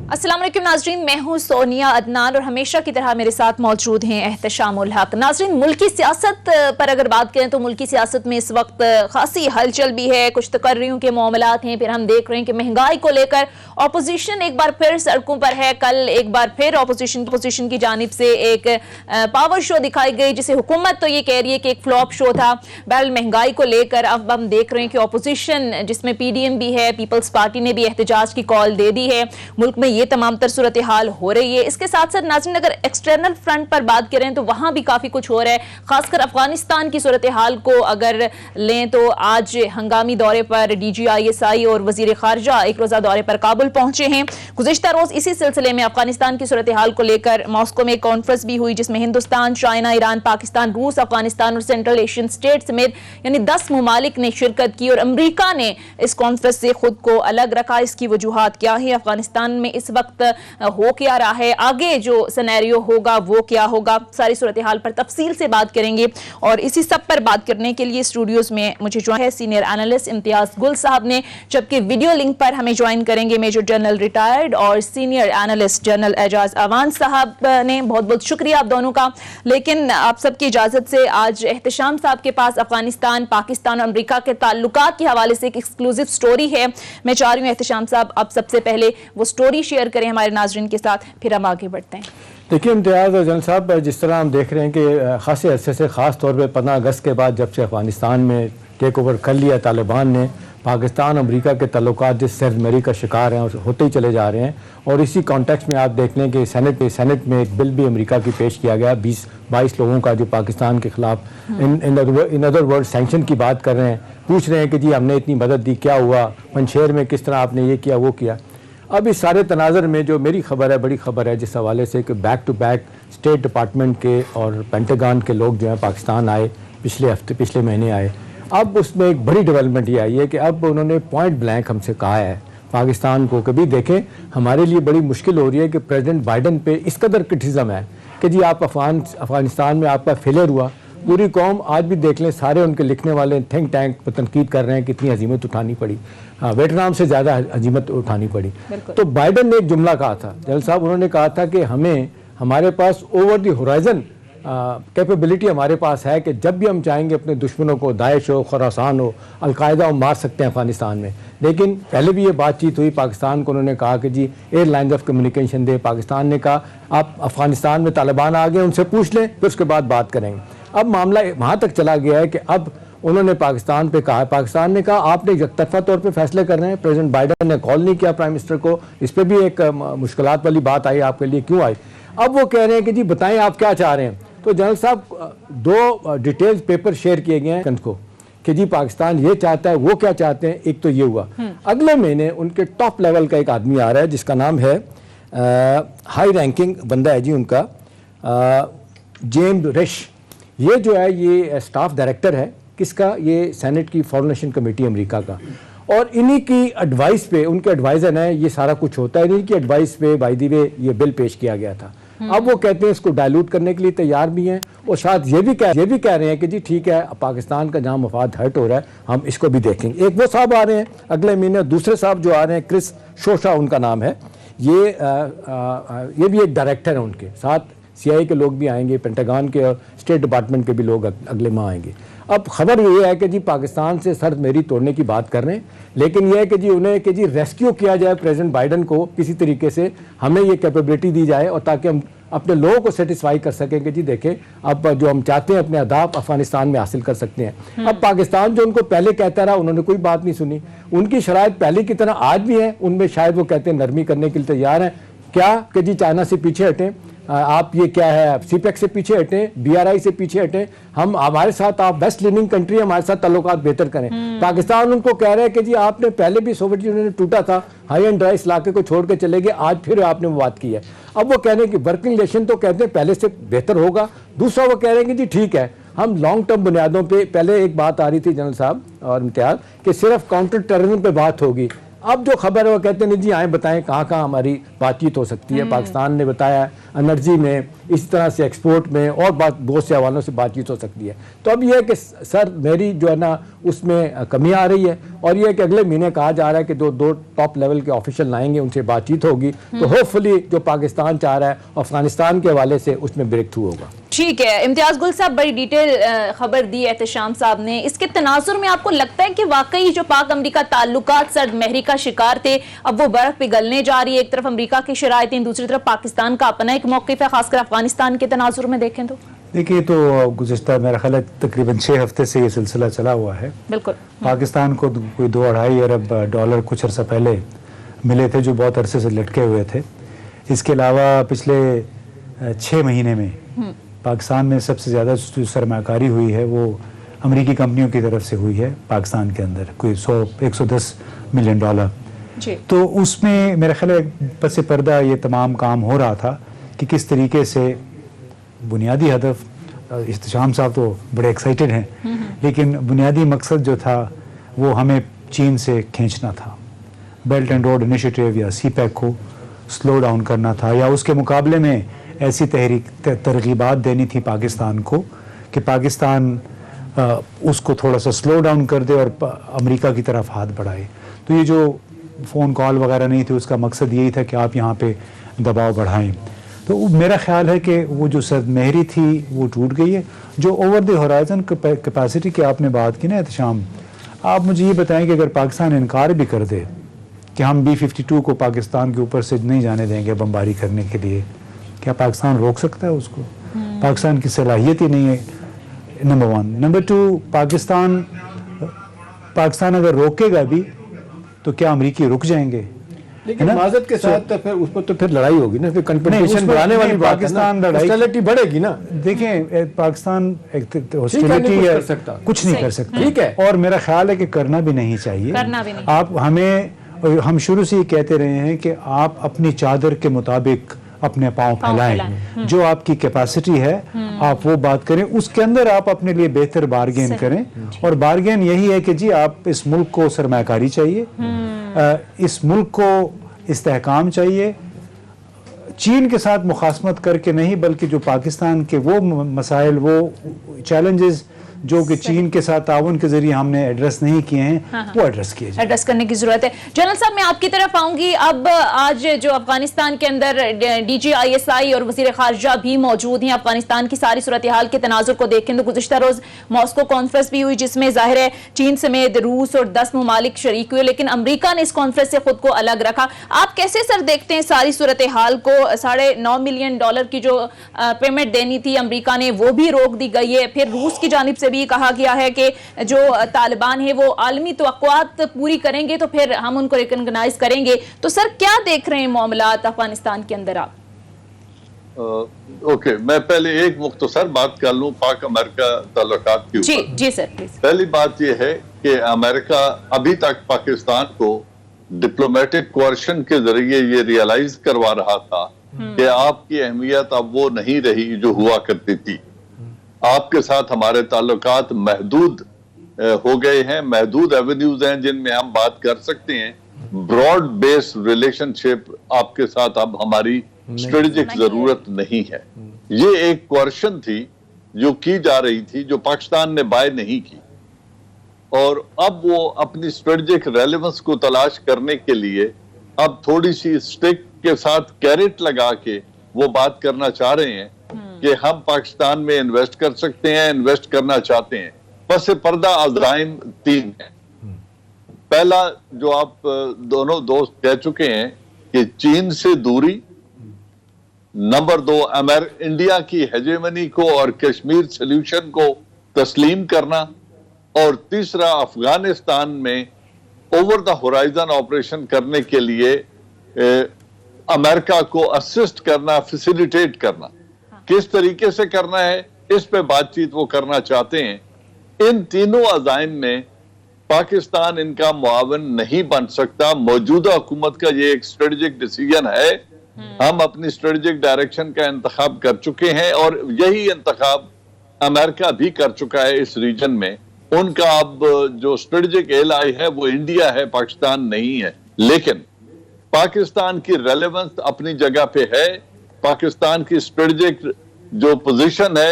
अस्सलाम वालेकुम नाजरीन, मैं हूँ सोनिया अदनान और हमेशा की तरह मेरे साथ मौजूद हैं एहतशाम उल हक। नाजरीन, मुल्की सियासत पर अगर बात करें तो मुल्की सियासत में इस वक्त खासी हलचल भी है, कुछ तकर्रियों के मामलात हैं, फिर हम देख रहे हैं कि महंगाई को लेकर अपोजिशन एक बार फिर सड़कों पर है। कल एक बार फिर अपोजिशन की जानिब से एक पावर शो दिखाई गई, जिसे हुकूमत तो ये कह रही है कि एक फ्लॉप शो था। बहरहाल महंगाई को लेकर अब हम देख रहे हैं कि अपोजिशन जिसमें PDM भी है, पीपल्स पार्टी ने भी एहतजाज की कॉल दे दी है। मुल्क में ये तमाम तर सूरत हाल हो रही है। इसके साथ साथ नाज़रीन, अगर एक्सटर्नल फ्रंट पर बात करें तो वहां भी काफी कुछ हो रहा है। खासकर अफगानिस्तान की सूरत हाल को अगर लें तो आज हंगामी दौरे पर DGISI और वजीर खारजा एक रोजा दौरे पर काबुल पहुंचे हैं। गुज़िश्ता रोज इसी सिलसिले में अफगानिस्तान की सूरत हाल को लेकर मॉस्को में एक कॉन्फ्रेंस भी हुई, जिसमें हिंदुस्तान, चाइना, ईरान, पाकिस्तान, रूस, अफगानिस्तान और सेंट्रल एशियन स्टेट समेत यानी 10 ममालिक ने शिरकत की। और अमरीका ने इस कॉन्फ्रेंस से खुद को अलग रखा। इसकी वजूहात क्या है, अफगानिस्तान में इस वक्त हो क्या रहा है, आगे जो सिनेरियो होगा वो क्या होगा, सारी सूरत हाल पर तफसील से बात करेंगे। और इसी सब पर बात करने के लिए स्टूडियोज में मुझे ज्वाइन है सीनियर एनालिस्ट इम्तियाज गुल साहब ने, जबकि वीडियो लिंक पर हमें ज्वाइन करेंगे मेजर जनरल रिटायर्ड और senior analyst general Ejaz Awan साहब ने। बहुत बहुत शुक्रिया आप दोनों का। लेकिन आप सबकी इजाजत से आज एहतशाम साहब के पास अफगानिस्तान, पाकिस्तान और अमरीका के ताल्लुकात के हवाले से एक एक्सक्लूसिव स्टोरी है। मैं चाह रही हूँ एहतशाम साहब आप सबसे पहले वो स्टोरी शेयर करें हमारे नाजरीन के साथ, फिर हम आगे बढ़ते हैं। देखिए इम्तियाज़ और जनरल साहब, जिस तरह हम देख रहे हैं कि खासे अरसे से, ख़ास तौर पे 15 अगस्त के बाद जब से अफ़गानिस्तान में टेक ओवर कर लिया तालिबान ने, पाकिस्तान अमरीका के तल्लुकात जिस सरमरी का शिकार हैं और होते ही चले जा रहे हैं। और इसी कॉन्टेक्स्ट में आप देख लें कि सेनेट में एक बिल भी अमेरिका की पेश किया गया 20-22 लोगों का, जो पाकिस्तान के खिलाफ इन अदर वर्ड सैंक्शन की बात कर रहे हैं, पूछ रहे हैं कि जी हमने इतनी मदद दी, क्या हुआ, पंजशेर में किस तरह आपने ये किया वो किया। अब इस सारे तनाज़र में जो मेरी खबर है, बड़ी खबर है जिस हवाले से कि back to back state department के और पेंटागन के लोग जो हैं पाकिस्तान आए, पिछले महीने आए। अब उसमें एक बड़ी डेवलपमेंट ये आई है कि अब उन्होंने पॉइंट ब्लैंक हमसे कहा है पाकिस्तान को, कभी देखें हमारे लिए बड़ी मुश्किल हो रही है कि प्रेसिडेंट बाइडन पे इस कदर क्रिटिसिज्म है कि जी आप अफगानिस्तान में आपका फेलियर हुआ। पूरी कौम आज भी देख लें, सारे उनके लिखने वाले थिंक टैंक पर तनकीद कर रहे हैं कितनी हजीमत उठानी पड़ी, वियतनाम से ज़्यादा हजीमत उठानी पड़ी। तो बाइडन ने एक जुमला कहा था जनरल साहब, उन्होंने कहा था कि हमारे पास ओवर द होराइजन कैपेबिलिटी हमारे पास है कि जब भी हम चाहेंगे अपने दुश्मनों को, दाइश हो, खुरासान हो, अलकायदा हो, मार सकते हैं अफगानिस्तान में। लेकिन पहले भी ये बातचीत हुई, पाकिस्तान को उन्होंने कहा कि जी एयरलाइंस ऑफ कम्युनिकेशन दे। पाकिस्तान ने कहा आप अफगानिस्तान में तालिबान आ गए, उनसे पूछ लें, फिर उसके बाद बात करेंगे। अब मामला वहाँ तक चला गया है कि अब उन्होंने पाकिस्तान पे कहा, पाकिस्तान ने कहा आपने एकतरफा तौर पे फैसले कर रहे हैं, प्रेसिडेंट बाइडन ने कॉल नहीं किया प्राइम मिनिस्टर को। इस पर भी एक मुश्किलात वाली बात आई आपके लिए, क्यों आई? अब वो कह रहे हैं कि जी बताएं आप क्या चाह रहे हैं। तो जनरल साहब 2 डिटेल्स पेपर शेयर किए गए हैं को कि जी पाकिस्तान ये चाहता है, वो क्या चाहते हैं। एक तो ये हुआ, अगले महीने उनके टॉप लेवल का एक आदमी आ रहा है जिसका नाम है हाई रैंकिंग बंदा है जी उनका, जेम्स रिश। ये जो है ये स्टाफ डायरेक्टर है किसका, ये सेनेट की फॉरेन रिलेशन कमेटी अमेरिका का। और इन्हीं की एडवाइस पे, उनके एडवाइजर हैं, ये सारा कुछ होता है, इन्हीं की एडवाइस पे बाय द वे ये बिल पेश किया गया था। अब वो कहते हैं इसको डायलूट करने के लिए तैयार भी हैं और साथ ये भी कह रहे हैं कि जी ठीक है पाकिस्तान का जहाँ मफाद हर्ट हो रहा है हम इसको भी देखेंगे। एक वो साहब आ रहे हैं अगले महीने, दूसरे साहब जो आ रहे हैं क्रिस शोशा उनका नाम है, ये भी एक डायरेक्टर है उनके साथ। CIA के लोग भी आएंगे, पेंटागन के और स्टेट डिपार्टमेंट के भी लोग अगले माह आएंगे। अब खबर ये है कि जी पाकिस्तान से सर्द मेरी तोड़ने की बात कर रहे हैं, लेकिन यह है कि जी उन्हें कि जी रेस्क्यू किया जाए प्रेसिडेंट बाइडन को किसी तरीके से, हमें ये कैपेबिलिटी दी जाए और ताकि हम अपने लोगों को सेटिस्फाई कर सकें कि जी देखें अब जो हम चाहते हैं अपने अहदाफ अफगानिस्तान में हासिल कर सकते हैं। अब पाकिस्तान जो उनको पहले कहता रहा, उन्होंने कोई बात नहीं सुनी। उनकी शराइत पहले की तरह आज भी है, उनमें शायद वो कहते हैं नरमी करने के लिए तैयार हैं क्या कि जी चाइना से पीछे हटें, आप ये क्या है CPEC से पीछे हटें, BRI से पीछे हटें, हम हमारे साथ, आप बेस्ट लिविंग कंट्री, हमारे साथ ताल्लुकात बेहतर करें। पाकिस्तान उनको कह रहा है कि जी आपने पहले भी सोवियत यूनियन टूटा था, हाई एंड ड्राई इलाके को छोड़ के चले गए, आज फिर आपने वो बात की है। अब वो कह रहे हैं कि वर्किंग रिलेशन तो कहते हैं पहले से बेहतर होगा। दूसरा वो कह रहे हैं कि जी ठीक है हम लॉन्ग टर्म बुनियादों पे, पहले एक बात आ रही थी जनरल साहब और इम्तियाज कि सिर्फ काउंटर टेररिज्म पे बात होगी। अब जो खबर है वो कहते हैं नहीं जी आए बताएं कहाँ कहाँ हमारी बातचीत हो सकती है। पाकिस्तान ने बताया انرجی میں, اسی طرح سے ایکسپورٹ میں, اور بہت سے حوالوں سے بات چیت ہو سکتی ہے. تو اب یہ ہے کہ سر میری جو ہے نا اس میں کمی آ رہی ہے, اور یہ ہے کہ اگلے مہینے کہا جا رہا ہے کہ دو ٹاپ لیول کے آفیشل آئیں گے, ان سے بات چیت ہوگی, تو ہوپ فلی جو پاکستان چاہ رہا ہے افغانستان کے حوالے سے اس میں بریک تھرو ہوگا. ٹھیک ہے. امتیاز گل صاحب بڑی ڈیٹیل خبر دی احتشام صاحب نے. اس کے تناظر میں آپ کو لگتا ہے کہ واقعی جو پاک امریکہ تعلقات سرد مہری کا شکار تھے اب وہ برف پگھلنے جا رہی ہے؟ ایک طرف امریکہ کی شرائطیں, دوسری طرف پاکستان کا اپنا ایک موقف ہے, خاص کر افغانستان کے تناظر میں دیکھیں تو. دیکھیے تو گزشتہ میرا خیال ہے تقریباً 6 ہفتے سے یہ سلسلہ چلا ہوا ہے. بالکل. پاکستان کو کوئی 2-2.5 ارب ڈالر کچھ عرصہ پہلے ملے تھے جو بہت عرصے سے لٹکے ہوئے تھے. اس کے علاوہ پچھلے 6 مہینے میں پاکستان میں سب سے زیادہ جو سرمایہ کاری ہوئی ہے وہ امریکی کمپنیوں کی طرف سے ہوئی ہے پاکستان کے اندر, کوئی 110 ملین ڈالر. تو اس میں میرا خیال ہے پس پردہ یہ تمام کام ہو رہا تھا کہ کس طریقے سے بنیادی ہدف, احتشام صاحب تو بڑے ایکسائٹڈ ہیں, لیکن بنیادی مقصد جو تھا وہ ہمیں چین سے کھینچنا تھا. بیلٹ اینڈ روڈ انیشیٹو یا سی پیک کو سلو ڈاؤن کرنا تھا, یا اس کے مقابلے میں ایسی ترغیبات دینی تھی پاکستان کو کہ پاکستان اس کو تھوڑا سا سلو ڈاؤن کر دے اور امریکہ کی طرف ہاتھ بڑھائے. تو یہ جو فون کال وغیرہ نہیں تھی, اس کا مقصد یہی تھا کہ آپ یہاں پہ دباؤ بڑھائیں. تو میرا خیال ہے کہ وہ جو سرد مہری تھی وہ ٹوٹ گئی ہے. جو اوور دی ہورائزن کیپیسٹی کی آپ نے بات کی نا احتشام, آپ مجھے یہ بتائیں کہ اگر پاکستان انکار بھی کر دے کہ ہم B-52 کو پاکستان کے اوپر سے نہیں جانے دیں گے بمباری کرنے کے لیے, کیا پاکستان روک سکتا ہے اس کو؟ پاکستان کی صلاحیت ہی نہیں ہے, نمبر 1. نمبر 2, پاکستان اگر روکے گا بھی تو کیا امریکی رک جائیں گے؟ لیکن معذرت کے ساتھ پھر اس پر تو پھر لڑائی ہوگی نا, پھر کنفیڈریشن بڑھانے والی بات ہے نا, ہاسٹیلٹی بڑھے گی نا. دیکھیں پاکستان ہاسٹیلٹی کچھ نہیں کر سکتا, ٹھیک ہے, اور میرا خیال ہے کہ کرنا بھی نہیں چاہیے. آپ ہم شروع سے یہ کہتے رہے ہیں کہ آپ اپنی چادر کے مطابق اپنے پاؤں پھیلائیں, جو آپ کی کیپیسٹی ہے آپ وہ بات کریں, اس کے اندر آپ اپنے لیے بہتر بارگین کریں. اور بارگین یہی ہے کہ جی آپ اس ملک کو سرمایہ کاری چاہیے, اس ملک کو استحکام چاہیے, چین کے ساتھ مخاصمت کر کے نہیں, بلکہ جو پاکستان کے وہ مسائل, وہ چیلنجز جو کہ چین کے ساتھ تعاون کے ذریعے ہم نے ایڈریس نہیں کیے ہیں وہ ایڈریس کیے جائیں. ایڈریس کرنے کی ضرورت ہے. جنرل صاحب میں آپ کی طرف آؤں گی. اب آج جو افغانستان کے اندر DGISI اور وزیر خارجہ بھی موجود ہیں, افغانستان کی ساری صورتحال کے تناظر کو دیکھیں تو گزشتہ روز ماسکو کانفرنس بھی ہوئی جس میں ظاہر ہے چین سمیت روس اور 10 ممالک شریک ہوئے, لیکن امریکہ نے اس کانفرنس سے خود کو الگ رکھا. آپ کیسے سر دیکھتے ہیں ساری صورتحال کو؟ $9.5 ملین کی جو پیمنٹ دینی تھی امریکہ نے وہ بھی روک دی گئی ہے. پھر روس کی جانب سے بھی کہا گیا ہے کہ جو طالبان ہیں وہ عالمی توقعات پوری کریں گے تو پھر ہم ان کو ریکگنائز کریں گے. تو سر کیا دیکھ رہے ہیں معاملات افغانستان کے اندر آپ؟ اوکے, میں پہلے ایک مختصر بات کر لوں پاک امریکہ تعلقات کی اوپر. جی سر پلیز. پہلی بات یہ ہے کہ امریکہ ابھی تک پاکستان کو ڈپلومیٹک کوارشن کے ذریعے یہ ریئلائز کروا رہا تھا کہ آپ کی اہمیت اب وہ نہیں رہی جو ہوا کرتی تھی. آپ کے ساتھ ہمارے تعلقات محدود ہو گئے ہیں, محدود ایونیوز ہیں جن میں ہم بات کر سکتے ہیں. براڈ بیس ریلیشن شپ آپ کے ساتھ اب ہماری اسٹریٹجک ضرورت نہیں ہے. یہ ایک کوارشن تھی جو کی جا رہی تھی, جو پاکستان نے بائی نہیں کی, اور اب وہ اپنی اسٹریٹجک ریلیونس کو تلاش کرنے کے لیے اب تھوڑی سی اسٹک کے ساتھ کیرٹ لگا کے وہ بات کرنا چاہ رہے ہیں کہ ہم پاکستان میں انویسٹ کر سکتے ہیں, انویسٹ کرنا چاہتے ہیں. پس پردہ عزائم 3 ہیں. پہلا جو آپ دونوں دوست کہہ چکے ہیں کہ چین سے دوری, نمبر 2 انڈیا کی ہیجیمنی کو اور کشمیر سلیوشن کو تسلیم کرنا, اور تیسرا افغانستان میں اوور دا ہورائزن آپریشن کرنے کے لیے امریکہ کو اسسٹ کرنا, فیسیلیٹیٹ کرنا. کس طریقے سے کرنا ہے اس پہ بات چیت وہ کرنا چاہتے ہیں. ان تینوں عزائم میں پاکستان ان کا معاون نہیں بن سکتا. موجودہ حکومت کا یہ ایک اسٹریٹجک ڈیسیژن ہے. ہم اپنی اسٹریٹجک ڈائریکشن کا انتخاب کر چکے ہیں, اور یہی انتخاب امریکہ بھی کر چکا ہے اس ریجن میں. ان کا اب جو اسٹریٹجک ایلائی ہے وہ انڈیا ہے, پاکستان نہیں ہے. لیکن پاکستان کی ریلیونس اپنی جگہ پہ ہے. पाकिस्तान की स्ट्रेटेजिक जो पोजीशन है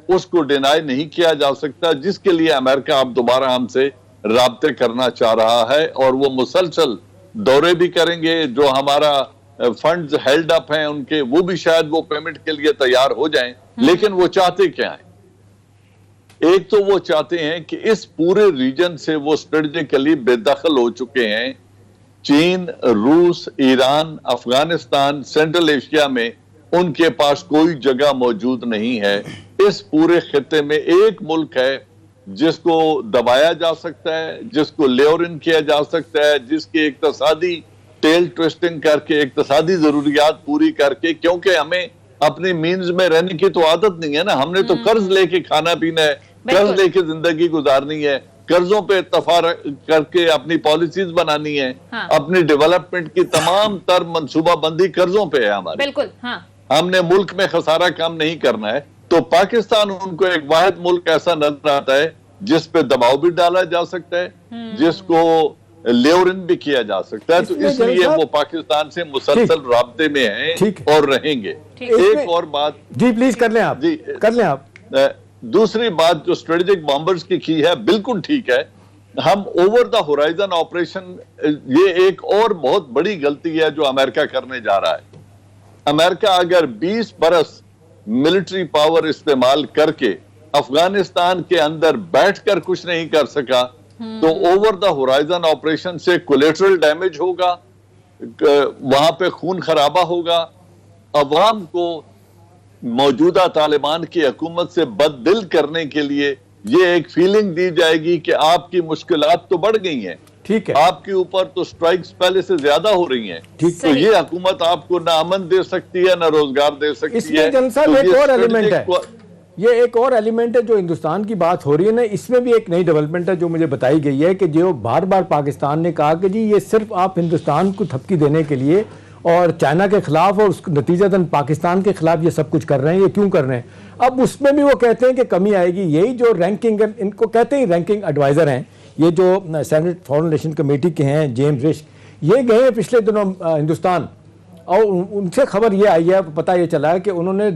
उसको डिनाई नहीं किया जा सकता, जिसके लिए अमेरिका अब दोबारा हमसे राब्ते करना चाह रहा है और वो मुसलसल दौरे भी करेंगे। जो हमारा फंड्स हेल्ड अप हैं उनके, वो भी शायद वो पेमेंट के लिए तैयार हो जाएं। लेकिन वो चाहते क्या है? एक तो वो चाहते हैं कि इस पूरे रीजन से वो स्ट्रेटेजिकली बेदखल हो चुके हैं। चीन, रूस, ईरान, अफगानिस्तान, सेंट्रल एशिया में उनके पास कोई जगह मौजूद नहीं है। इस पूरे खित्ते में एक मुल्क है जिसको दबाया जा सकता है, जिसको लेयर इन किया जा सकता है, जिसकी इक्तिसादी टेल ट्विस्टिंग करके इक्तिसादी जरूरियात पूरी करके, क्योंकि हमें अपनी मीन्स में रहने की तो आदत नहीं है ना। हमने तो कर्ज लेके खाना पीना है, कर्ज लेके जिंदगी गुजारनी है, कर्जों पे इत्तफाक करके अपनी पॉलिसीज बनानी है। हाँ। अपनी डेवलपमेंट की तमाम तर मंसूबा बंदी कर्जों पे है हमारी। बिल्कुल। हाँ। हमने मुल्क में खसारा कम नहीं करना है। तो पाकिस्तान उनको एक वाहिद मुल्क ऐसा नजर आता है जिस पे दबाव भी डाला जा सकता है, जिसको लेयर इन भी किया जा सकता है। तो इसलिए वो पाकिस्तान से मुसलसल राब्ते में हैं और रहेंगे। एक और बात जी प्लीज कर लें आप। जी कर लें आप। दूसरी बात जो स्ट्रेटेजिक बॉम्बर्स की है बिल्कुल ठीक है। हम ओवर द होराइजन ऑपरेशन, ये एक और बहुत बड़ी गलती है जो अमेरिका करने जा रहा है। अमेरिका अगर 20 बरस मिलिट्री पावर इस्तेमाल करके अफगानिस्तान के अंदर बैठकर कुछ नहीं कर सका, तो ओवर द होराइजन ऑपरेशन से कोलेटरल डैमेज होगा, वहां पे खून खराबा होगा, अवाम को मौजूदा तालिबान की हुकूमत से बददिल करने के लिए ये एक फीलिंग दी जाएगी कि आपकी मुश्किलात तो बढ़ गई हैं, ठीक है, आपके ऊपर तो स्ट्राइक्स पहले से ज्यादा हो रही हैं, ठीक। तो ये हुकूमत आपको ना अमन दे सकती है ना रोजगार दे सकती है। इसमें जनरल साहब एक और एलिमेंट है, ये एक और एलिमेंट है जो हिंदुस्तान की बात हो रही है ना, इसमें भी एक नई डेवलपमेंट है जो मुझे बताई गई है कि जो बार बार पाकिस्तान ने कहा कि जी ये सिर्फ आप हिंदुस्तान को थपकी देने के लिए और चाइना के खिलाफ और उस नतीजतन पाकिस्तान के खिलाफ ये सब कुछ कर रहे हैं, ये क्यों कर रहे हैं? अब उसमें भी वो कहते हैं कि कमी आएगी। यही जो रैंकिंग, इनको कहते हैं रैंकिंग एडवाइज़र हैं, ये जो सेनेट फॉरेन रिलेशन कमेटी के हैं जेम्स रिश, ये गए हैं पिछले दिनों हिंदुस्तान और उनसे खबर ये आई है, पता ये चला है कि उन्होंने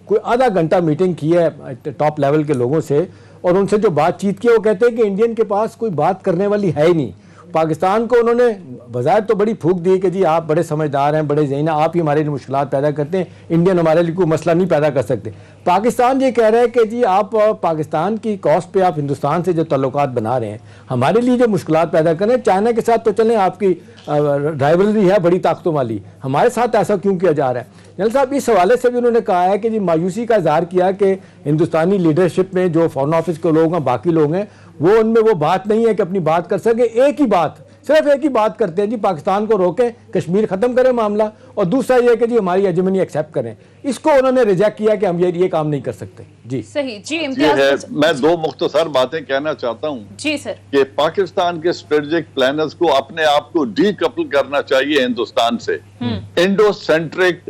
कोई आधा घंटा मीटिंग की है टॉप लेवल के लोगों से और उनसे जो बातचीत की, वो कहते हैं कि इंडियन के पास कोई बात करने वाली है ही नहीं। पाकिस्तान को उन्होंने बजाय तो बड़ी फूंक दी कि जी आप बड़े समझदार हैं, बड़े ज़हीन, आप ही हमारे लिए मुश्किलात पैदा करते हैं, इंडियन हमारे लिए कोई मसला नहीं पैदा कर सकते। पाकिस्तान ये कह रहा है कि जी आप पाकिस्तान की कॉस्ट पे आप हिंदुस्तान से जो ताल्लुकात बना रहे हैं, हमारे लिए जो मुश्किलात पैदा कर रहे हैं, चाइना के साथ तो चलें, आपकी राइवलरी है बड़ी ताकतों वाली, हमारे साथ ऐसा क्यों किया जा रहा है? जनरल साहब इस हवाले से भी उन्होंने कहा है कि जी मायूसी का इजहार किया कि हिंदुस्तानी लीडरशिप में जो फॉरेन ऑफिस के लोग हैं, बाकी लोग हैं, वो उनमें वो बात नहीं है कि अपनी बात कर सके। एक ही बात, सिर्फ एक ही बात करते हैं जी, पाकिस्तान को रोकें, कश्मीर खत्म करें मामला, और दूसरा ये कि जी हमारी हेजेमनी एक्सेप्ट करें। इसको उन्होंने रिजेक्ट किया कि हम ये काम नहीं कर सकते। जी सही जी, इम्तियाज मैं दो मुख्तसर बातें कहना चाहता हूँ जी सर, कि पाकिस्तान के स्ट्रेटेजिक प्लानर्स को अपने आप को डीकपल करना चाहिए हिंदुस्तान से। इंडो सेंट्रिक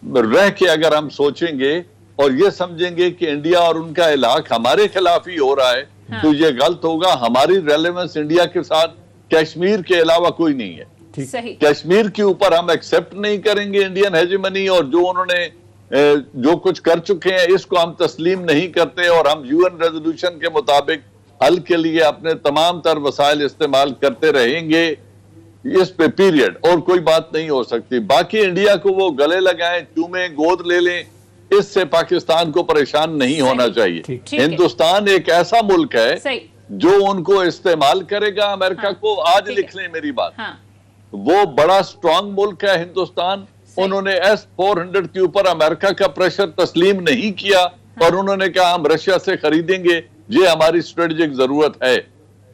रह के अगर हम सोचेंगे और ये समझेंगे कि इंडिया और उनका इलाक हमारे खिलाफ ही हो रहा है, तो ये गलत होगा। हमारी रेलेवेंस इंडिया के साथ कश्मीर के अलावा कोई नहीं है। सही। कश्मीर के ऊपर हम एक्सेप्ट नहीं करेंगे इंडियन हेजेमनी, और जो उन्होंने जो कुछ कर चुके हैं इसको हम तस्लीम नहीं करते, और हम यूएन रेजोल्यूशन के मुताबिक हल के लिए अपने तमाम तर वसाइल इस्तेमाल करते रहेंगे इस पे पीरियड, और कोई बात नहीं हो सकती। बाकी इंडिया को वो गले लगाएं, चूमें, गोद ले लें, इससे पाकिस्तान को परेशान नहीं होना चाहिए। हिंदुस्तान एक ऐसा मुल्क है जो उनको इस्तेमाल करेगा अमेरिका को। आज लिख लें मेरी बात, वो बड़ा स्ट्रांग मुल्क है हिंदुस्तान। उन्होंने S-400 के ऊपर अमेरिका का प्रेशर तस्लीम नहीं किया और उन्होंने कहा हम रशिया से खरीदेंगे, ये हमारी स्ट्रेटेजिक जरूरत है।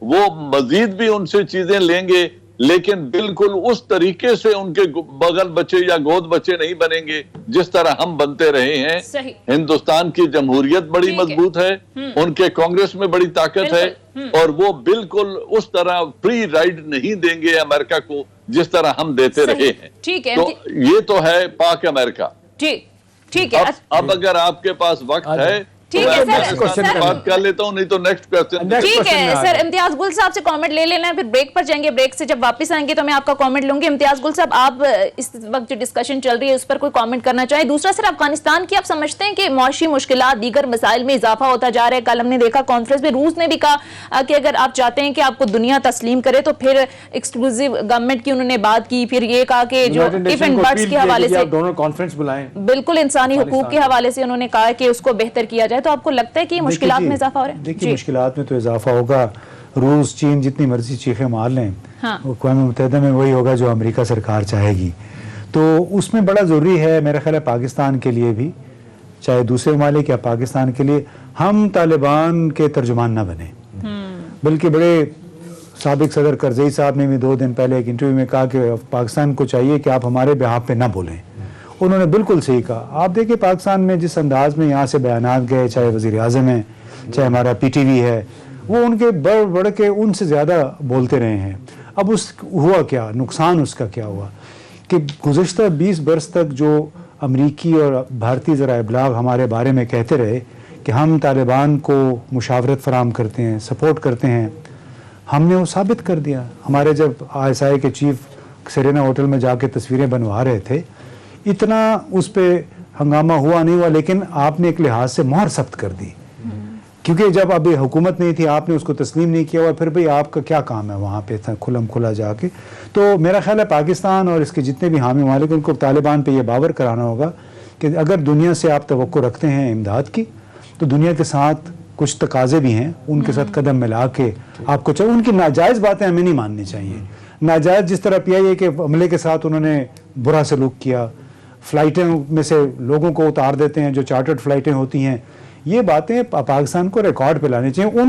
वो मजीद भी उनसे चीजें लेंगे, लेकिन बिल्कुल उस तरीके से उनके बगल बच्चे या गोद बच्चे नहीं बनेंगे जिस तरह हम बनते रहे हैं। हिंदुस्तान की जमहूरियत बड़ी मजबूत है, उनके कांग्रेस में बड़ी ताकत है, और वो बिल्कुल उस तरह फ्री राइड नहीं देंगे अमेरिका को जिस तरह हम देते रहे हैं। ठीक है, तो ये तो है पाक अमेरिका। ठीक है। अब अगर आपके पास वक्त है ٹھیک ہے سر، بات کر لیتا ہوں، نہیں تو نیکسٹ کوسچن. ٹھیک ہے سر. امتیاز گل صاحب سے کامنٹ لے لینا ہے، پھر بریک پر جائیں گے. بریک سے جب واپس آئیں گے تو میں آپ کا کامنٹ لوں گی. امتیاز گل صاحب، آپ اس وقت جو ڈسکشن چل رہی ہے اس پر کوئی کامنٹ کرنا چاہیں؟ دوسرا سر، افغانستان کی آپ سمجھتے ہیں کہ معاشی مشکلات، دیگر مسائل میں اضافہ ہوتا جا رہا ہے؟ کل ہم نے دیکھا کانفرنس میں روس نے بھی کہا کہ اگر آپ چاہتے ہیں کہ آپ کو دنیا تسلیم کرے تو پھر ایکسکلوزیو گورنمنٹ کی انہوں نے بات کی. پھر یہ کہا کہ جو ایف اینڈ برڈز کے حوالے سے دونوں کانفرنس بلائیں، بالکل انسانی حقوق کے حوالے سے انہوں نے کہا کہ اس کو بہتر کیا جائے. تو آپ کو لگتا ہے کہ مشکلات میں اضافہ ہو رہا ہے؟ دیکھیے مشکلات میں تو اضافہ ہوگا. روس چین جتنی مرضی چیخیں مار لیں، اقوام متحدہ میں وہی ہوگا جو امریکہ سرکار چاہے گی. تو اس میں بڑا ضروری ہے میرا خیال ہے پاکستان کے لیے بھی، چاہے دوسرے ممالک یا پاکستان کے لیے، ہم طالبان کے ترجمان نہ بنیں. بلکہ بڑے سابق صدر کرزئی صاحب نے بھی 2 دن پہلے ایک انٹرویو میں کہا کہ پاکستان کو چاہیے کہ آپ ہمارے بہاف پہ نہ بولیں. انہوں نے بالکل صحیح کہا. آپ دیکھیں پاکستان میں جس انداز میں یہاں سے بیانات گئے، چاہے وزیر اعظم ہیں، چاہے ہمارا پی ٹی وی ہے، وہ ان کے بڑھ کے ان سے زیادہ بولتے رہے ہیں. اب ہوا کیا نقصان، اس کا کیا ہوا کہ گزشتہ 20 برس تک جو امریکی اور بھارتی ذرائع ابلاغ ہمارے بارے میں کہتے رہے کہ ہم طالبان کو مشاورت فراہم کرتے ہیں، سپورٹ کرتے ہیں، ہم نے وہ ثابت کر دیا. ہمارے جب ISI کے چیف سرینا ہوٹل میں جا کے تصویریں بنوا رہے تھے، اتنا اس پہ ہنگامہ ہوا نہیں ہوا، لیکن آپ نے ایک لحاظ سے مہر ثبت کر دی. کیونکہ جب ابھی حکومت نہیں تھی، آپ نے اس کو تسلیم نہیں کیا ہوا، پھر بھئی آپ کا کیا کام ہے وہاں پہ کھلم کھلا جا کے. تو میرا خیال ہے پاکستان اور اس کے جتنے بھی حامی ممالک، ان کو طالبان پہ یہ باور کرانا ہوگا کہ اگر دنیا سے آپ توقع رکھتے ہیں امداد کی، تو دنیا کے ساتھ کچھ تقاضے بھی ہیں، ان کے ساتھ قدم ملا کے آپ کو چاہیے. ان کی ناجائز باتیں ہمیں نہیں ماننی چاہیے. ناجائز جس طرح PIA کے عملے کے ساتھ انہوں نے برا سلوک کیا، فلائٹیں میں سے لوگوں کو اتار دیتے ہیں جو چارٹرڈ فلائٹیں ہوتی ہیں، یہ باتیں پاکستان کو ریکارڈ پہ لانی چاہیے.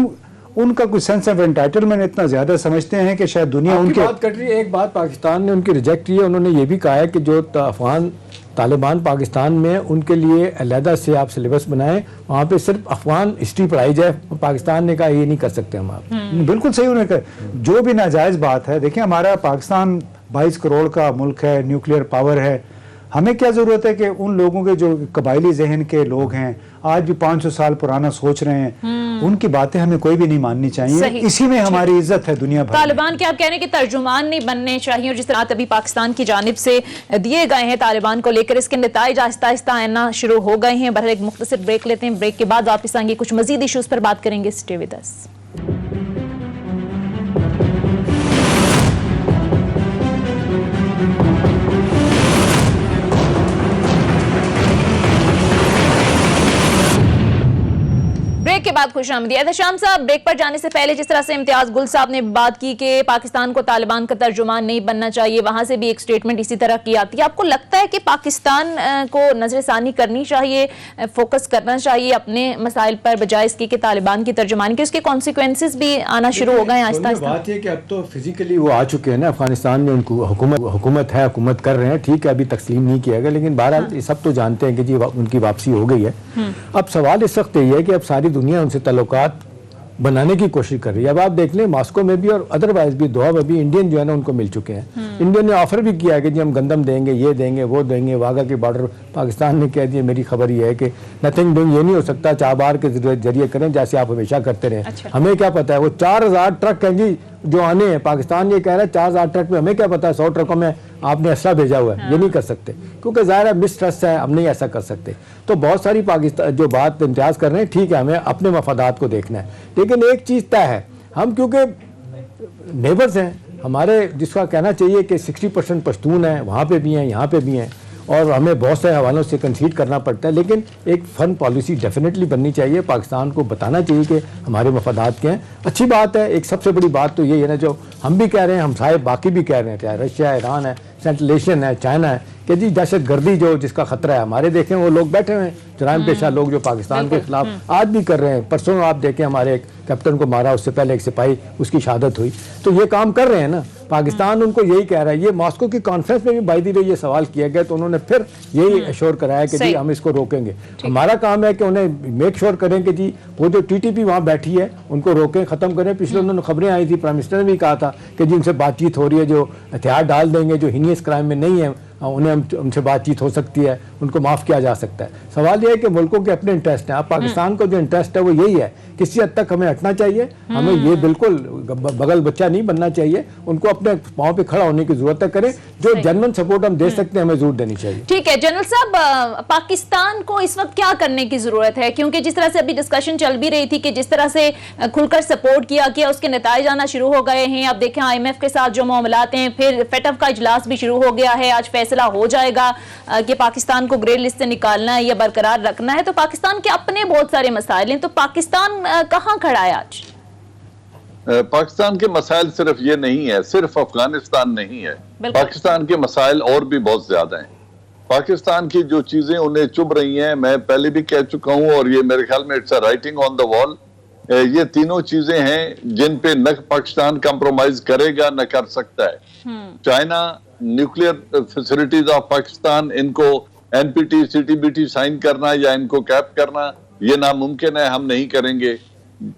ان کا کوئی سینس آف انٹائٹلمنٹ اتنا زیادہ سمجھتے ہیں کہ شاید دنیا ان کے بات کر رہی ہے. ایک بات پاکستان نے ان کی ریجیکٹ کی ہے، انہوں نے یہ بھی کہا ہے کہ جو افغان طالبان پاکستان میں، ان کے لیے علیحدہ سے آپ سلیبس بنائیں، وہاں پہ صرف افغان ہسٹری پڑھائی جائے. پاکستان نے کہا یہ نہیں کر سکتے ہم. آپ بالکل صحیح انہوں نے کہا. جو بھی ناجائز بات ہے، دیکھیں ہمارا پاکستان 22 کروڑ کا ملک ہے، نیوکلیئر پاور ہے. ہمیں کیا ضرورت ہے کہ ان لوگوں کے جو قبائلی ذہن کے لوگ ہیں، آج بھی 500 سال پرانا سوچ رہے ہیں، ان کی باتیں ہمیں کوئی بھی نہیں ماننی چاہیے. اسی میں ہماری عزت ہے دنیا بھر. طالبان کے آپ کہہ رہے ہیں کہ ترجمان نہیں بننے چاہیے، اور جس طرح ابھی پاکستان کی جانب سے دیے گئے ہیں طالبان کو لے کر، اس کے نتائج آہستہ آہستہ آنا شروع ہو گئے ہیں. بہرحال ایک مختصر بریک لیتے ہیں، بریک کے بعد واپس آئیں گے، کچھ مزید ایشوز پر بات کریں گے. Stay with us. بریک کے بعد خوش آمدید. احتشام صاحب، بریک پر جانے سے پہلے جس طرح سے امتیاز گل صاحب نے بات کی کہ پاکستان کو طالبان کا ترجمان نہیں بننا چاہیے، وہاں سے بھی ایک سٹیٹمنٹ اسی طرح کی آتی ہے. آپ کو لگتا ہے کہ پاکستان کو نظر ثانی کرنی چاہیے، فوکس کرنا چاہیے اپنے مسائل پر بجائے اس کی کہ طالبان کی ترجمانی کی؟ اس کے کانسیکوینسز بھی آنا شروع ہو گئے ہیں آہستہ آہستہ. بات یہ کہ اب تو فزیکلی وہ آ چکے ہیں نا افغانستان میں، ان کو حکومت ہے، حکومت کر رہے ہیں. ٹھیک ہے ابھی تسلیم نہیں کیا گیا، لیکن بہرحال یہ سب تو جانتے ہیں کہ جی ان کی واپسی ہو گئی ہے. اب سوال اس وقت یہ ہے کہ اب ساری دنیا ان سے تعلقات بنانے کی کوشش کر رہی ہے. اب آپ دیکھ لیں ماسکو میں بھی اور ادروائز بھی دوحہ میں بھی انڈین جو ہے نا ان کو مل چکے ہیں. انڈین نے آفر بھی کیا ہے کہ جی ہم گندم دیں گے، یہ دیں گے، وہ دیں گے. واگا کے بارڈر پاکستان نے کہہ دیا، میری خبر یہ ہے کہ نتھنگ ڈوئنگ، یہ نہیں ہو سکتا، چابہار کے ذریعے کریں جیسے آپ ہمیشہ کرتے رہے. ہمیں کیا پتا ہے وہ 4000 ٹرک ہیں جی جو آنے ہیں. پاکستان یہ کہہ رہا ہے 4000 ٹرک میں، ہمیں کیا پتا ہے 100 ٹرکوں میں آپ نے اسلحہ بھیجا ہوا ہے. یہ نہیں کر سکتے کیونکہ ظاہر ہے مس ٹرسٹ ہے، ہم نہیں ایسا کر سکتے. تو بہت ساری پاکستان جو بات امتیاز کر رہے ہیں، ٹھیک ہے ہمیں اپنے مفادات کو دیکھنا ہے، لیکن ایک چیز طے ہے، ہم کیونکہ نیبرز ہیں ہمارے، جس کا کہنا چاہیے کہ 60% پشتون ہیں، وہاں پہ بھی ہیں، یہاں پہ بھی ہیں، اور ہمیں بہت سے حوالوں سے کنسیڈ کرنا پڑتا ہے. لیکن ایک فن پالیسی ڈیفینیٹلی بننی چاہیے. پاکستان کو بتانا چاہیے کہ ہمارے مفادات کیا ہیں. اچھی بات ہے. ایک سب سے بڑی بات تو یہ ہے نا جو ہم بھی کہہ رہے ہیں، ہم صاحب باقی بھی کہہ رہے ہیں، چاہے رشیا ہے، ایران ہے، سینٹرل ایشین ہے، چائنا ہے، کہ جی دہشت گردی جو جس کا خطرہ ہے ہمارے دیکھیں وہ لوگ بیٹھے ہوئے ہیں، جرائم پیشہ لوگ جو پاکستان کے خلاف آج بھی کر رہے ہیں. پرسوں آپ دیکھیں ہمارے ایک کیپٹن کو مارا، اس سے پہلے ایک سپاہی اس کی شہادت ہوئی. تو یہ کام کر رہے ہیں نا. پاکستان ان کو یہی کہہ رہا ہے. یہ ماسکو کی کانفرنس میں بھی بائی دی وے یہ سوال کیا گیا تو انہوں نے پھر یہی ایشور کرایا کہ جی ہم اس کو روکیں گے. ہمارا کام ہے کہ انہیں میک شور کریں کہ جی وہ جو TTP وہاں بیٹھی ہے ان کو روکیں، ختم کریں. پچھلے انہوں نے خبریں آئی تھی، پرائم منسٹر نے بھی کہا تھا کہ جی ان سے بات چیت ہو رہی ہے، جو ہتھیار ڈال دیں گے، جو ہینیس کرائم میں نہیں ہے उन्हें उनसे बातचीत हो सकती है, उनको माफ़ किया जा सकता है। सवाल यह है कि मुल्कों के अपने इंटरेस्ट हैं। अब पाकिस्तान को जो इंटरेस्ट है वो यही है, किसी हद तक हमें हटना चाहिए, हमें ये बिल्कुल बगल बच्चा नहीं बनना चाहिए, उनको अपने पाँव पे खड़ा होने की जरूरत है, करें जो जनरल सपोर्ट हम दे सकते हैं हमें जरूर देनी चाहिए। ठीक है जनरल साहब, पाकिस्तान को इस वक्त क्या करने की जरूरत है, क्योंकि जिस तरह से अभी डिस्कशन चल भी रही थी कि जिस तरह से खुलकर सपोर्ट किया गया उसके नतीजे आना शुरू हो गए हैं। अब देखें IMF के साथ जो मामलात हैं, फिर FATF का इजलास भी शुरू हो गया है, आज फैसला हो जाएगा कि पाकिस्तान को ग्रे लिस्ट से निकालना है या बरकरार रखना है। तो पाकिस्तान के अपने बहुत सारे मसाइल हैं, तो पाकिस्तान कहाँ खड़ा है आज? पाकिस्तान के मसाइल सिर्फ ये नहीं है, सिर्फ अफगानिस्तान नहीं है, पाकिस्तान के मसाइल और भी बहुत ज्यादा हैं। पाकिस्तान की जो चीजें उन्हें चुभ रही हैं, मैं पहले भी कह चुका हूं और ये मेरे ख्याल में it's a writing on the wall, ये तीनों चीजें हैं जिन पे न पाकिस्तान कंप्रोमाइज करेगा न कर सकता है। China, nuclear facilities of Pakistan, इनको NPT CTBT साइन करना या इनको कैप करना ये नामुमकिन है, हम नहीं करेंगे।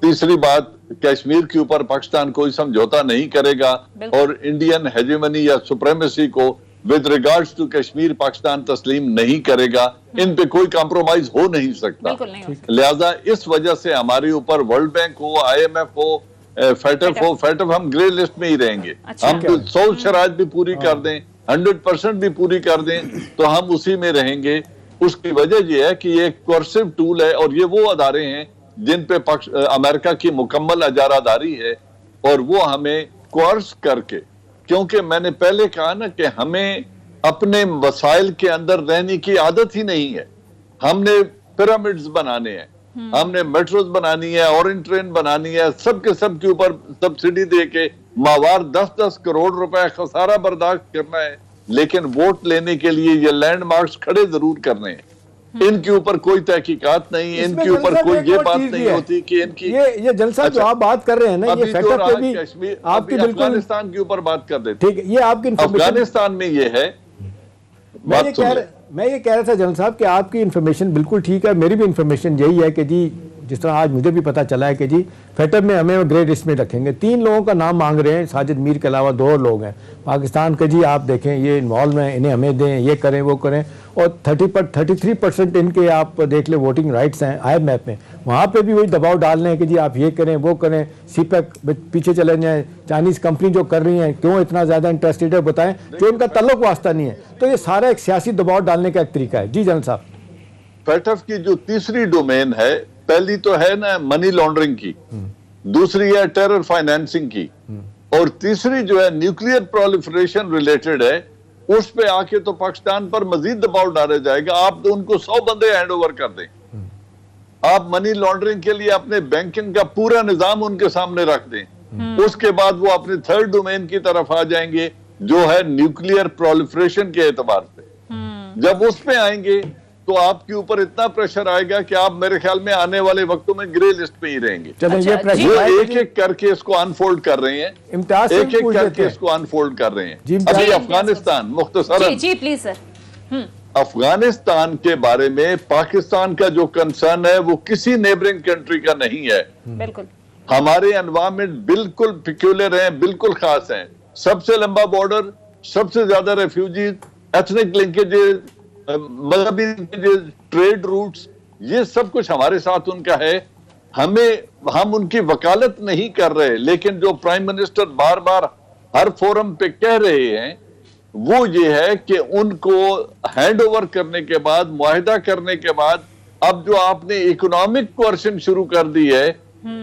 तीसरी बात, कश्मीर के ऊपर पाकिस्तान कोई समझौता नहीं करेगा और इंडियन हेजेमनी या सुप्रीमेसी को with regards to Kashmir Pakistan तस्लीम नहीं करेगा। इन पे कोई कॉम्प्रोमाइज हो नहीं सकता। लिहाजा इस वजह से हमारे ऊपर वर्ल्ड बैंक हो, IMF हो, FATF हो, FATF हम ग्रे लिस्ट में ही रहेंगे। हम 100 शराइत भी पूरी कर दें, 100% भी पूरी कर दें तो हम उसी में रहेंगे। उसकी वजह यह है कि ये एक कोर्सिव टूल है और ये वो अदारे हैं जिन पे अमेरिका की मुकम्मल अजारादारी है और वो हमें कोर्स करके, क्योंकि मैंने पहले कहा ना कि हमें अपने वसाइल के अंदर रहने की आदत ही नहीं है। हमने पिरामिड्स बनाने हैं, हमने मेट्रोज बनानी है, ऑरेंज ट्रेन बनानी है, सबके ऊपर सब्सिडी दे के माहवार 10-10 करोड़ रुपए खसारा बर्दाश्त करना है, लेकिन वोट लेने के लिए ये लैंडमार्क्स खड़े जरूर करने हैं। इनके ऊपर कोई तहकीकात नहीं, इनके ऊपर कोई ये बात नहीं होती कि इनकी ये जलसा जो आप बात कर रहे हैं ना, ये FATF पे भी कश्मीर आपकी बिल्कुल अफगानिस्तान के ऊपर बात कर देते। ठीक है, ये आपकी अफगानिस्तान में ये है। मैं ये कह रहा था जनरल साहब कि आपकी इन्फॉर्मेशन बिल्कुल ठीक है, मेरी भी इन्फॉर्मेशन यही है कि जी जिस तरह आज मुझे भी पता चला है कि जी FATF में हमें ग्रे लिस्ट में रखेंगे। 3 लोगों का नाम मांग रहे हैं, साजिद मीर के अलावा 2 और लोग हैं पाकिस्तान के। जी आप देखें ये इन्वॉल्व हैं, इन्हें हमें दें, ये करें वो करें, और 33% इनके आप देख ले वोटिंग राइट्स हैं IMF में, वहाँ पे भी वही दबाव डाल रहे हैं कि जी आप ये करें वो करें, CPEC पीछे चले जाएं, चाइनीज़ कंपनी जो कर रही हैं क्यों इतना ज़्यादा इंटरेस्टेड है बताएं, जो इनका तल्लुक वास्ता नहीं है। तो ये सारा एक सियासी दबाव डालने का एक तरीका है। जी जनरल साहब, FATF की जो तीसरी डोमेन है, पहली तो है ना मनी लॉन्ड्रिंग की, दूसरी है टेरर फाइनेंसिंग की, और तीसरी जो है न्यूक्लियर प्रोलिफरेशन रिलेटेड है, उस पे आके तो पाकिस्तान पर मजीद दबाव डाला जाएगा। आप तो उनको 100 बंदे हैंड ओवर कर दें, आप मनी लॉन्ड्रिंग के लिए अपने बैंकिंग का पूरा निजाम उनके सामने रख दें, उसके बाद वो अपने थर्ड डोमेन की तरफ आ जाएंगे जो है न्यूक्लियर प्रोलिफरेशन के एतबार से। जब उस पे आएंगे तो आपके ऊपर इतना प्रेशर आएगा कि आप मेरे ख्याल में आने वाले वक्तों में ग्रे लिस्ट पे ही रहेंगे। वो एक-एक करके इसको अनफोल्ड कर रहे हैं, एक-एक करके इसको अनफोल्ड कर रहे हैं। अभी अफगानिस्तान मुख्तसरन, जी प्लीज सर। अफगानिस्तान के बारे में पाकिस्तान का जो कंसर्न है वो किसी नेबरिंग कंट्री का नहीं है। बिल्कुल हमारे एनवायरमेंट बिल्कुल पिक्यूलर हैं, बिल्कुल खास हैं। सबसे लंबा बॉर्डर, सबसे ज्यादा रेफ्यूजीज, एथनिक लिंकेजेस, मजहबी ट्रेड रूट्स, ये सब कुछ हमारे साथ उनका है। हम उनकी वकालत नहीं कर रहे, लेकिन जो प्राइम मिनिस्टर बार बार हर फोरम पे कह रहे हैं वो ये है कि उनको हैंड ओवर करने के बाद, मुआहिदा करने के बाद, अब जो आपने इकोनॉमिक कोर्शन शुरू कर दी है,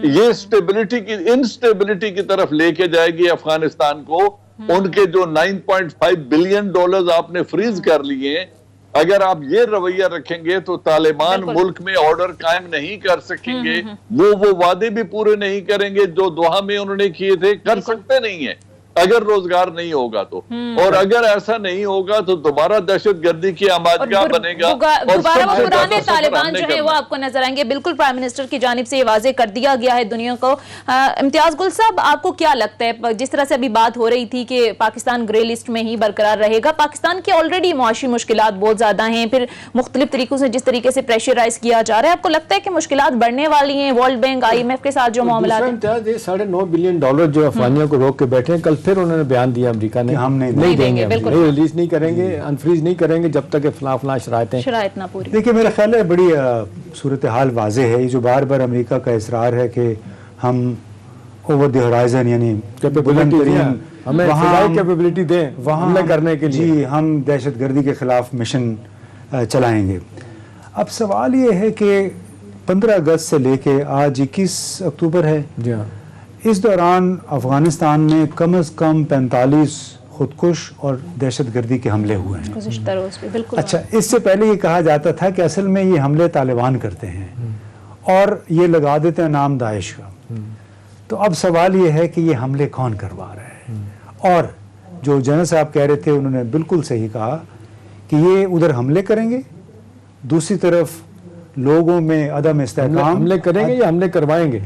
ये स्टेबिलिटी की इनस्टेबिलिटी की तरफ लेके जाएगी अफगानिस्तान को। उनके जो $9.5 बिलियन आपने फ्रीज कर लिए हैं, अगर आप ये रवैया रखेंगे तो तालिबान मुल्क में ऑर्डर कायम नहीं कर सकेंगे। वो वादे भी पूरे नहीं करेंगे जो दोहा में उन्होंने किए थे, कर सकते नहीं है अगर रोजगार नहीं होगा तो। और अगर ऐसा नहीं होगा तो दोबारा दहशतगर्दी की आमादगाह बनेगा। दोबारा वो पुराने तालिबान जो है वो आपको नजर आएंगे। बिल्कुल प्राइम मिनिस्टर की जानिब से ये वाजे कर दिया गया है दुनिया को। इम्तियाज गुल साहब, आपको क्या लगता है, जिस तरह से अभी बात हो रही थी कि पाकिस्तान ग्रे लिस्ट में ही बरकरार रहेगा, पाकिस्तान की ऑलरेडी मुआशी मुश्किलात बहुत ज्यादा हैं, फिर मुख्तलिफ तरीकों से जिस तरीके से प्रेशराइज किया जा रहा है, आपको लगता है कि मुश्किलात बढ़ने वाली हैं? वर्ल्ड बैंक IMF के साथ जो मामला है, $9.5 बिलियन जो अफगानियों को रोक के बैठे हैं, कल پھر انہوں نے بیان دیا امریکہ نے کہ ہم نہیں دیں دیں گے، گے، بالکل۔ نہیں ریلیز نہیں کریں گے، انفریز نہیں کریں گے جب تک کہ فلاں فلاں شرائط نہ پوری۔ دیکھیے میرا خیال ہے بڑی صورتحال واضح ہے، یہ جو بار بار امریکہ کا اصرار ہے کہ ہم اوور دی ہورائزن یعنی بلند ترین ہمیں فضائی کیپیبلٹی دیں حملہ کرنے کے لیے، جی ہم دہشت گردی کے خلاف مشن چلائیں گے۔ اب سوال یہ ہے کہ 15 اگست سے لے کے آج 21 اکتوبر ہے، جی ہاں، اس دوران افغانستان میں کم از کم 45 خودکش اور دہشت گردی کے حملے ہوئے ہیں۔ گزشتہ روز پہ بالکل۔ اچھا، اس سے پہلے یہ کہا جاتا تھا کہ اصل میں یہ حملے طالبان کرتے ہیں اور یہ لگا دیتے ہیں نام داعش کا۔ تو اب سوال یہ ہے کہ یہ حملے کون کروا رہا ہے؟ اور جو جنرل صاحب کہہ رہے تھے انہوں نے بالکل صحیح کہا کہ یہ ادھر حملے کریں گے، دوسری طرف لوگوں میں عدم استحکام، حملے کریں گے یا حملے کروائیں گے؟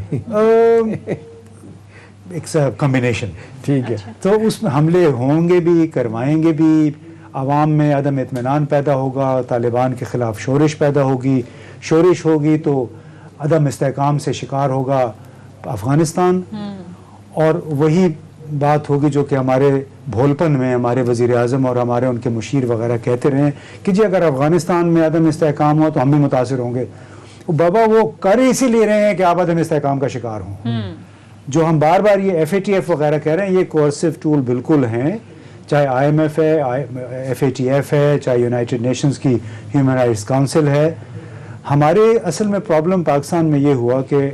ایک کمبینیشن، ٹھیک ہے۔ تو اس میں حملے ہوں گے بھی، کروائیں گے بھی، عوام میں عدم اطمینان پیدا ہوگا، طالبان کے خلاف شورش پیدا ہوگی، شورش ہوگی تو عدم استحکام سے شکار ہوگا افغانستان، اور وہی بات ہوگی جو کہ ہمارے بھولپن میں ہمارے وزیر اعظم اور ہمارے ان کے مشیر وغیرہ کہتے رہے ہیں کہ جی اگر افغانستان میں عدم استحکام ہو تو ہم بھی متاثر ہوں گے۔ بابا وہ کر اسی لیے رہے ہیں کہ آپ عدم استحکام کا شکار ہوں۔ جو ہم بار بار یہ FATF وغیرہ کہہ رہے ہیں، یہ کوئرسو ٹول بالکل ہیں، چاہے IMF ہے، FATF ہے، چاہے یونائٹڈ نیشنز کی ہیومن رائٹس کاؤنسل ہے۔ ہمارے اصل میں پرابلم پاکستان میں یہ ہوا کہ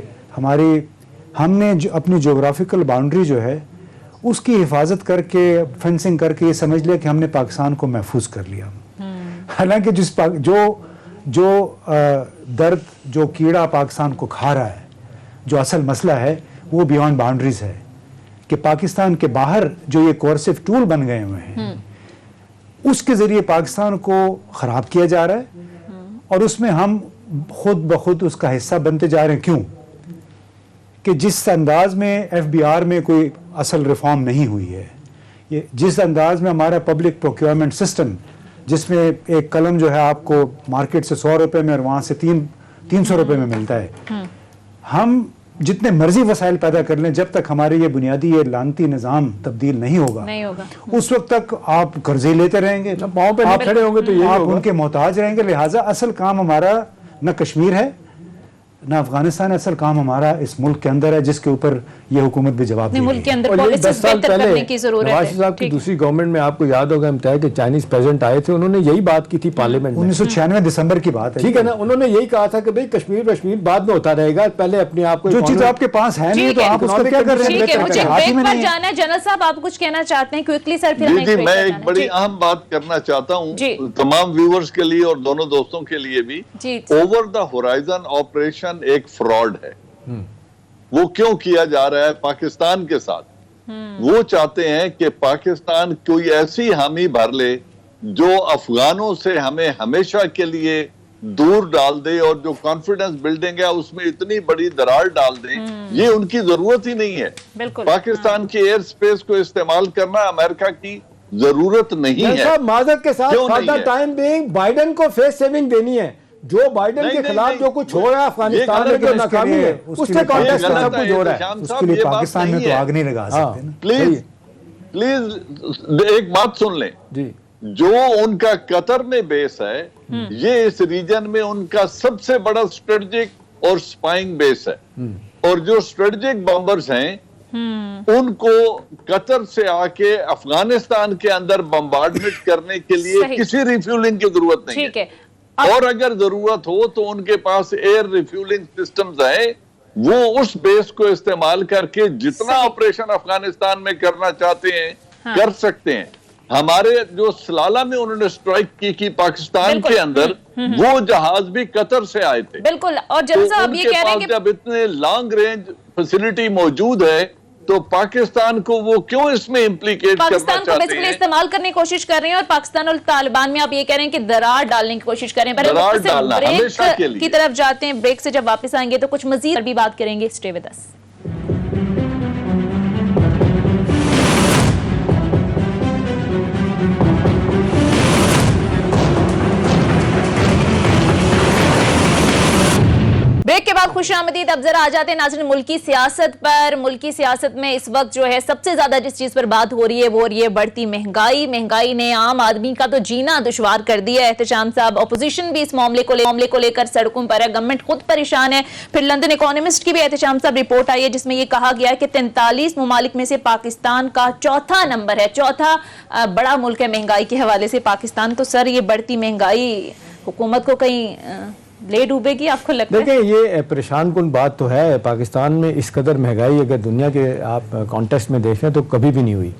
ہم نے اپنی جغرافیکل باؤنڈری جو ہے اس کی حفاظت کر کے، فینسنگ کر کے یہ سمجھ لیا کہ ہم نے پاکستان کو محفوظ کر لیا، حالانکہ جو درد، جو کیڑا پاکستان کو کھا رہا ہے، جو اصل مسئلہ ہے وہ بیانڈ باؤنڈریز ہے، کہ پاکستان کے باہر جو یہ کورسو ٹول بن گئے ہوئے ہیں اس کے ذریعے پاکستان کو خراب کیا جا رہا ہے، اور اس میں ہم خود بخود اس کا حصہ بنتے جا رہے ہیں۔ کیوں کہ جس انداز میں FBR میں کوئی اصل ریفارم نہیں ہوئی ہے، یہ جس انداز میں ہمارا پبلک پروکیورمنٹ سسٹم، جس میں ایک قلم جو ہے آپ کو مارکیٹ سے 100 روپے میں اور وہاں سے 300 روپے میں ملتا ہے، ہم جتنے مرضی وسائل پیدا کر لیں، جب تک ہمارے یہ بنیادی یہ لانتی نظام تبدیل نہیں ہوگا اس وقت تک آپ قرضے لیتے رہیں گے، پاؤں پہ نہیں کھڑے ہوں گے تو یہ آپ ان کے محتاج رہیں گے۔ لہٰذا اصل کام ہمارا نہ کشمیر ہے نہ افغانستان، اصل کام ہمارا اس ملک کے اندر ہے، جس کے اوپر یہ حکومت بھی جواب دے ملک کے اندر اور یہ 10 سال بہتر پہلے کرنے کی ضرورت ہے۔ نواز صاحب کی دوسری گورنمنٹ میں آپ کو یاد ہوگا امتیاز کہ چائنیز پریزیڈنٹ آئے تھے، انہوں نے یہی بات کی تھی پارلیمنٹ میں، 1996 دسمبر کی بات ہے، ٹھیک ہے نا، انہوں نے یہی کہا تھا کہ بھئی کشمیر بعد میں ہوتا رہے گا، پہلے اپنے آپ کو جو چیز آپ کے پاس ہے نہیں تو آپ اس کو کیا کر رہے ہیں؟ ٹھیک ہے، مجھے بریک پر جانا ہے۔ جنرل صاحب آپ کچھ کہنا چاہتے ہیں کوئکلی سر، پھر ہمیں جی میں ایک بڑی اہم بات کرنا چاہتا ہوں تمام ویورز کے لیے اور دونوں دوستوں کے لیے بھی۔ اوور دا ہورائزن آپریشن ایک فراڈ ہے۔ وہ کیوں کیا جا رہا ہے پاکستان کے ساتھ؟ وہ چاہتے ہیں کہ پاکستان کوئی ایسی حامی بھر لے جو افغانوں سے ہمیں ہمیشہ کے لیے دور ڈال دے، اور جو کانفیڈنس بلڈنگ ہے اس میں اتنی بڑی درار ڈال دیں، یہ ان کی ضرورت ہی نہیں ہے۔ پاکستان کی ایئر سپیس کو استعمال کرنا امریکہ کی ضرورت نہیں ہے۔ معذرت کے ساتھ for the time being Biden کو فیس سیونگ دینی ہے، جو بائیڈن کے خلاف جو کچھ ہو رہا ہے افغانستان میں جو ناکامی ہے اس کے کانٹیکسٹ میں سب کچھ ہو رہا ہے، اس کے لیے پاکستان میں تو آگ نہیں لگا سکتے نا۔ پلیز ایک بات سن لیں، جی جو ان کا قطر میں بیس ہے، یہ اس ریجن میں ان کا سب سے بڑا اسٹریٹجک اور سپائنگ بیس ہے، اور جو اسٹریٹجک بمبرز ہیں ان کو قطر سے آ کے افغانستان کے اندر بمبارڈمنٹ کرنے کے لیے کسی ریفیولنگ کی ضرورت نہیں ہے، اور اگر ضرورت ہو تو ان کے پاس ایئر ریفیولنگ سسٹمز ہیں، وہ اس بیس کو استعمال کر کے جتنا آپریشن افغانستان میں کرنا چاہتے ہیں کر سکتے ہیں۔ ہمارے جو سلالہ میں انہوں نے سٹرائک کی پاکستان کے اندر، وہ جہاز بھی قطر سے آئے تھے۔ بالکل، اور جنرل صاحب یہ کہہ رہے ہیں کہ جب اتنے لانگ رینج فیسلٹی موجود ہے تو پاکستان کو وہ کیوں اس میں امپلیکیٹ کرنا چاہتے ہیں؟ پاکستان کو بیسیکلی استعمال کرنے کی کوشش کر رہے ہیں، اور پاکستان اور طالبان میں آپ یہ کہہ رہے ہیں کہ درار ڈالنے کی کوشش کر رہے ہیں۔ درار ڈالنا ہمیشہ کے لیے کی طرف جاتے ہیں، بریک سے جب واپس آئیں گے تو کچھ مزید بھی بات کریں گے۔ Stay with us. بریک کے بعد बाद खुश आमदीद। अब जरा आ जाते हैं नाज़रीन मुल्की सियासत पर। मुल्की सियासत में इस वक्त जो है सबसे ज्यादा जिस चीज पर बात हो रही है वो हो रही है बढ़ती महंगाई। महंगाई ने आम आदमी का तो जीना दुश्वार कर दिया है। एहतशाम साहब, अपोजिशन भी इस मामले को लेकर सड़कों पर है, गवर्नमेंट खुद परेशान है। फिर लंदन इकोनॉमिस्ट की भी एहतशाम साहब रिपोर्ट आई है जिसमें यह कहा गया है कि 43 ममालिक में से पाकिस्तान का चौथा नंबर है, चौथा बड़ा मुल्क है महंगाई के हवाले से पाकिस्तान। तो सर ये बढ़ती महंगाई हुकूमत को कहीं ले डूबेगी, आपको लगता है? देखिए, ये परेशान कुन बात तो है। पाकिस्तान में इस कदर महंगाई अगर दुनिया के आप कॉन्टेक्स्ट में देखें तो कभी भी नहीं हुई।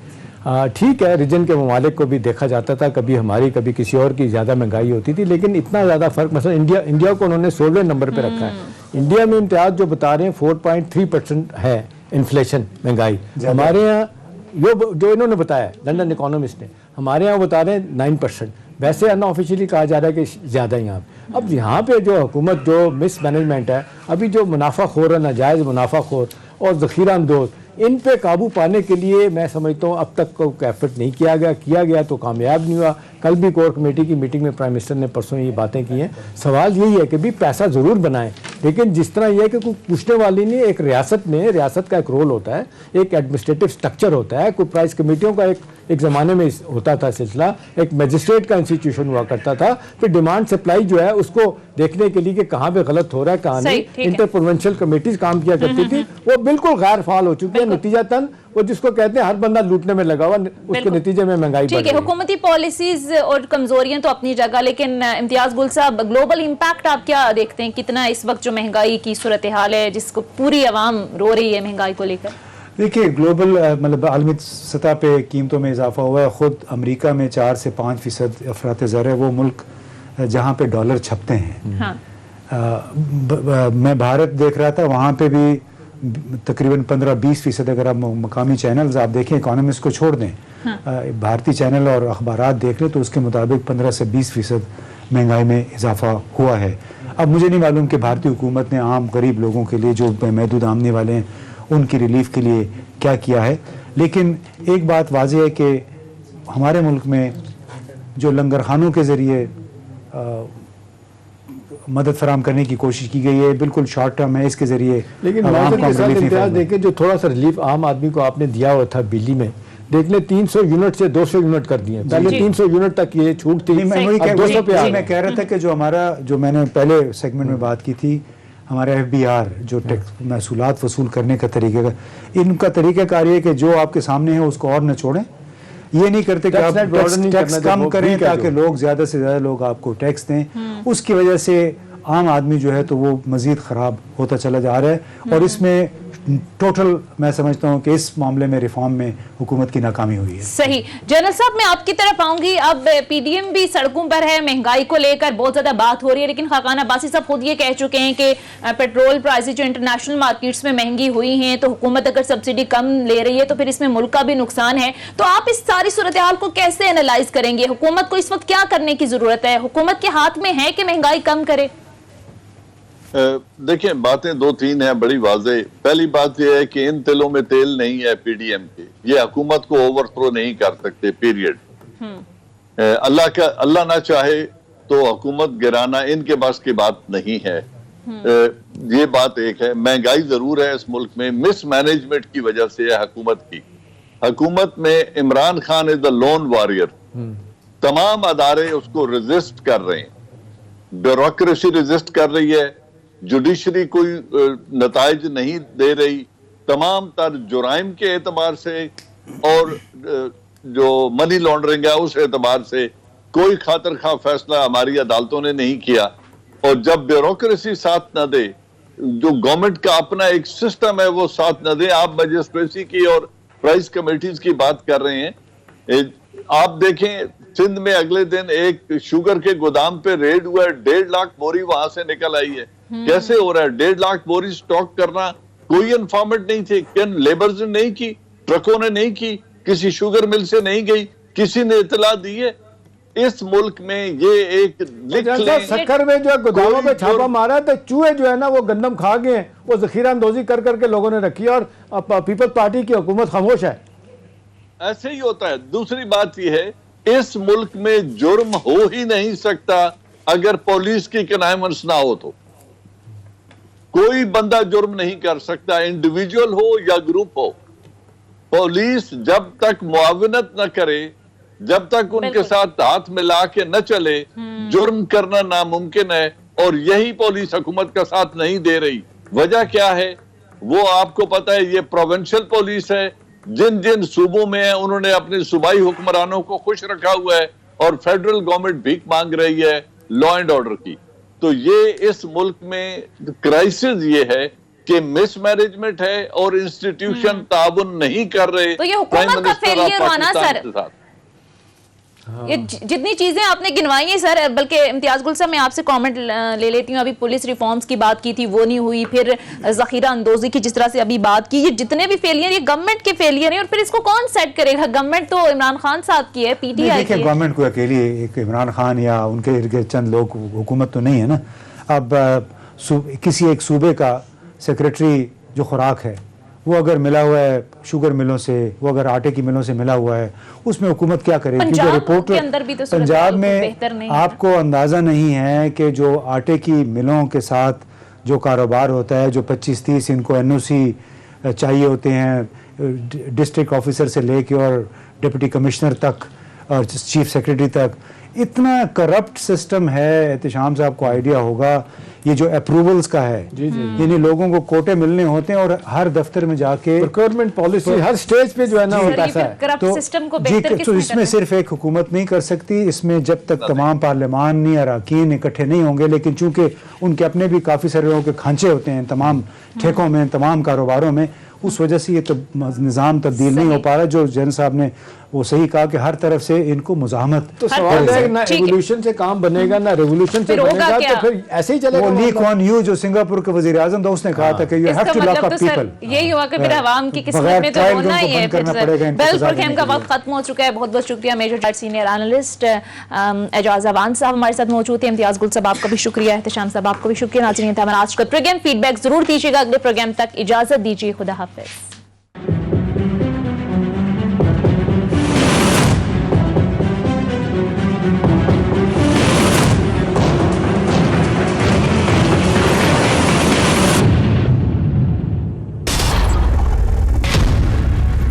ठीक है, रीजन के ममालिक को भी देखा जाता था, कभी हमारी कभी किसी और की ज़्यादा महंगाई होती थी, लेकिन इतना ज़्यादा फ़र्क मतलब इंडिया को उन्होंने 16वें नंबर पर रखा है। इंडिया में इम्तियाज़ जो बता रहे हैं 4.3% है इन्फ्लेशन महंगाई। हमारे यहाँ जो इन्होंने बताया लंदन इकोनॉमिस्ट ने, हमारे यहाँ बता रहे हैं 9%। वैसे अनऑफिशियली कहा जा रहा है कि ज़्यादा यहाँ अब यहाँ पे जो हुकूमत जो मिस मैनेजमेंट है, अभी जो मुनाफाखोर है, नाजायज़ मुनाफाखोर और ज़ख़ीरा अंदोज़, इन पे काबू पाने के लिए मैं समझता हूँ अब तक कोई एफर्ट नहीं किया गया तो कामयाब नहीं हुआ। कल भी कोर कमेटी की मीटिंग में प्राइम मिनिस्टर ने परसों ये बातें की हैं। सवाल यही है कि भी पैसा ज़रूर बनाएं, लेकिन जिस तरह यह है कि कोई पूछने वाली नहीं। एक रियासत का एक रोल होता है, एक एडमिनिस्ट्रेटिव स्ट्रक्चर होता है, कोई प्राइस कमेटियों का एक ज़माने में होता था सिलसिला, एक मजिस्ट्रेट का इंस्टीट्यूशन हुआ करता था। फिर डिमांड सप्लाई जो है उसको देखने के लिए कि कहाँ पे गलत हो रहा है, कहाँ नहीं, इंटर प्रोविंशियल कमेटीज काम किया करती थी। वो बिल्कुल गैर फाल हो चुकी है। नतीजतन वो जिसको कहते हैं हर बंदा लूटने में लगा हुआ, उसके नतीजे में महंगाई बढ़ रही है। हुकूमती पॉलिसीज और कमजोरियां तो अपनी जगह, लेकिन इम्तियाज गुल साहब, ग्लोबल इम्पैक्ट आप क्या देखते हैं? कितना इस वक्त जो महंगाई की सूरत हाल है जिसको पूरी आवाम रो रही है महंगाई को लेकर? देखिए, ग्लोबल मतलब आलमी सतह पे कीमतों में इजाफा हुआ है। ख़ुद अमेरिका में 4 से 5% अफरात ज़र है, वो मुल्क जहाँ पे डॉलर छपते हैं। हाँ। मैं भारत देख रहा था, वहाँ पे भी तकरीबन 15-20% अगर आप मकामी चैनल्स आप देखें, इकोनॉमिस्ट को छोड़ दें, भारतीय चैनल और अखबारात देख लें तो उसके मुताबिक 15 से 20% महंगाई में इजाफा हुआ है। अब मुझे नहीं मालूम कि भारतीय हुकूमत ने आम गरीब लोगों के लिए जो महदूद आमदनी वाले हैं उनकी रिलीफ के लिए क्या किया है। लेकिन एक बात वाज़ेह है कि हमारे मुल्क में जो लंगर खानों के ज़रिए मदद फराम करने की कोशिश की गई है, बिल्कुल शॉर्ट टर्म है, इसके ज़रिए। लेकिन देखें जो थोड़ा सा रिलीफ आम आदमी को आपने दिया हुआ था बिजली में, देख ले 300 यूनिट से 200 यूनिट कर दिए। पहले 300 यूनिट तक ये छूट थी, अब 200 पे आ गई। मैं कह रहा था कि जो मैंने पहले सेगमेंट में बात की थी, हमारे FBR जो टैक्स महसूलात वसूल करने का तरीका का, इनका तरीक़ाकार ये है कि जो आपके सामने है उसको और न छोड़ें। ये नहीं करते कि आप टैक्स कम करें ताकि लोग ज़्यादा से ज़्यादा लोग आपको टैक्स दें। उसकी वजह से आम आदमी जो है तो वो मज़ीद ख़राब होता चला जा रहा है। और इसमें टोटल मैं समझता हूँ कि इस मामले में रिफॉर्म में हुकूमत की नाकामी हुई है। सही। जनरल साहब, मैं आपकी तरफ आऊंगी। अब PDM भी सड़कों पर है, महंगाई को लेकर बहुत ज्यादा बात हो रही है, लेकिन खाकान अब्बासी साहब खुद ये कह चुके हैं कि पेट्रोल प्राइसेस जो इंटरनेशनल मार्केट्स में महंगी हुई हैं, तो हुकूमत अगर सब्सिडी कम ले रही है तो फिर इसमें मुल्क का भी नुकसान है। तो आप इस सारी सूरत हाल को कैसे एनालाइज करेंगे? हुकूमत को इस वक्त क्या करने की जरूरत है? हुकूमत के हाथ में है कि महंगाई कम करे? देखिए, बातें 2-3 हैं बड़ी वाज़ेह। पहली बात यह है कि इन तिलों में तेल नहीं है PDM के, ये हुकूमत को ओवरथ्रो नहीं कर सकते, पीरियड। अल्लाह ना चाहे तो हुकूमत गिराना इनके बस की बात नहीं है। ये बात एक है। महंगाई जरूर है इस मुल्क में, मिस मैनेजमेंट की वजह से है हुकूमत की। हुकूमत में Imran Khan is the loan warrior. तमाम अदारे उसको रेजिस्ट कर रहे हैं, ब्यूरोक्रेसी रेजिस्ट कर रही है, जुडिशरी कोई नताइज नहीं दे रही। तमाम तर जुराइम के एतबार से और जो मनी लॉन्ड्रिंग है उस एतबार से कोई खातिर खा फैसला हमारी अदालतों ने नहीं किया। और जब ब्यूरोक्रेसी साथ न दे, जो गवर्नमेंट का अपना एक सिस्टम है वो साथ न दे, आप मजिस्ट्रेसी की और प्राइस कमेटीज की बात कर रहे हैं। आप देखें, सिंध में अगले दिन एक शुगर के गोदाम पे रेड हुआ है, 1.5 लाख बोरी वहां से निकल आई है। कैसे हो रहा है? 1.5 लाख बोरी स्टॉक करना कोई इन्फॉर्मेट नहीं थे, लेबर्स ने नहीं की, ट्रकों ने नहीं की, किसी शुगर मिल से नहीं गई, किसी ने इतला दी है। इस मुल्क में ये एक शक्कर में जो गोदामों में छापा मारा है तो चूहे जो है ना वो गंदम खा गए हैं, वो जखीरा अंदोजी कर करके लोगों ने रखी है और पीपल्स पार्टी की हुकूमत खामोश है। ऐसे ही होता है। दूसरी बात यह है, इस मुल्क में जुर्म हो ही नहीं सकता अगर पुलिस की कनाइमेंस ना हो। तो کوئی بندہ جرم نہیں کر سکتا، انڈیویجول ہو یا گروپ ہو. پولیس جب تک معاونت نہ کرے، جب تک ان کے ساتھ ہاتھ ملا کے نہ چلے، جرم کرنا ناممکن ہے. اور یہی پولیس حکومت کا ساتھ نہیں دے رہی. وجہ کیا ہے؟ وہ آپ کو پتا ہے، یہ پروونشل پولیس ہے. جن جن صوبوں میں ہیں انہوں نے اپنے صوبائی حکمرانوں کو خوش رکھا ہوا ہے، اور فیڈرل گورنمنٹ بھیک مانگ رہی ہے لا اینڈ آرڈر کی. تو یہ اس ملک میں کرائسس یہ ہے کہ مس مینجمنٹ ہے اور انسٹیٹیوشن تعاون نہیں کر رہے. تو یہ حکومت کا فیلئر ہوا نا سر. یہ جتنی چیزیں آپ نے گنوائی ہیں سر، بلکہ امتیاز گل صاحب میں آپ سے کامنٹ لے لیتی ہوں. ابھی پولیس ریفارمز کی بات کی تھی، وہ نہیں ہوئی. پھر ذخیرہ اندوزی کی جس طرح سے ابھی بات کی، یہ جتنے بھی فیلئر، یہ گورنمنٹ کے فیلئر ہیں. اور پھر اس کو کون سیٹ کرے گا؟ گورنمنت تو عمران خان صاحب کی ہے، پی ٹی آئی کی ہے. گورنمنٹ کو اکیلی ایک عمران خان یا ان کے ارد گرد چند لوگ حکومت تو نہیں ہے نا. اب کسی ایک صوبے کا سیکریٹری جو خوراک ہے وہ اگر ملا ہوا ہے شوگر ملوں سے، وہ اگر آٹے کی ملوں سے ملا ہوا ہے، اس میں حکومت کیا کرے؟ کیونکہ رپورٹ پنجاب میں آپ کو اندازہ نہیں ہے کہ جو آٹے کی ملوں کے ساتھ جو کاروبار ہوتا ہے، جو 25-30 ان کو NOC چاہیے ہوتے ہیں، ڈسٹرکٹ آفیسر سے لے کے اور ڈپٹی کمشنر تک اور چیف سیکریٹری تک، اتنا کرپٹ سسٹم ہے. احتشام صاحب کو آئیڈیا ہوگا یہ جو اپروولز کا ہے، یعنی لوگوں کو کوٹے ملنے ہوتے ہیں اور ہر دفتر میں جا کے پروکیورمنٹ پالیسی ہر سٹیج پہ جو ہے نا وہ پیسہ ہے. تو اس میں صرف ایک حکومت نہیں کر سکتی. اس میں جب تک تمام پارلیمانی اراکین اکٹھے نہیں ہوں گے، لیکن چونکہ ان کے اپنے بھی کافی سارے لوگوں کے کھانچے ہوتے ہیں تمام ٹھیکوں میں، تمام کاروباروں میں، اس وجہ سے یہ نظام تبدیل نہیں ہو پا رہا. جو جن صاحب نے وہ صحیح کہا کہ ہر طرف سے ان کو مزاحمت. تو سوال ہے نہ ایوولوشن سے کام بنے گا، نہ ریولوشن سے بنے گا، تو پھر ایسے ہی چلے گا. وہ لی کوان یو جو سنگاپور کے وزیر اعظم تھا، اس نے کہا تھا کہ you have to lock up people. یہی ہوا کہ پھر عوام کی قسمت میں تو ہونا ہی ہے. بیل پروگرام کا وقت ختم ہو چکا ہے. بہت بہت شکریہ میجر ڈائٹ سینئر اینالسٹ اعجاز اوان صاحب ہمارے ساتھ موجود ہیں. امتیاز گل صاحب آپ کا بھی شکریہ، احتشام صاحب آپ کو بھی شکریہ. ناظرین تھا ہمارا آج کا پروگرام. فیڈ بیک ضرور دیجیے گا. اگلے پروگرام تک اجازت دیجیے. خدا حافظ.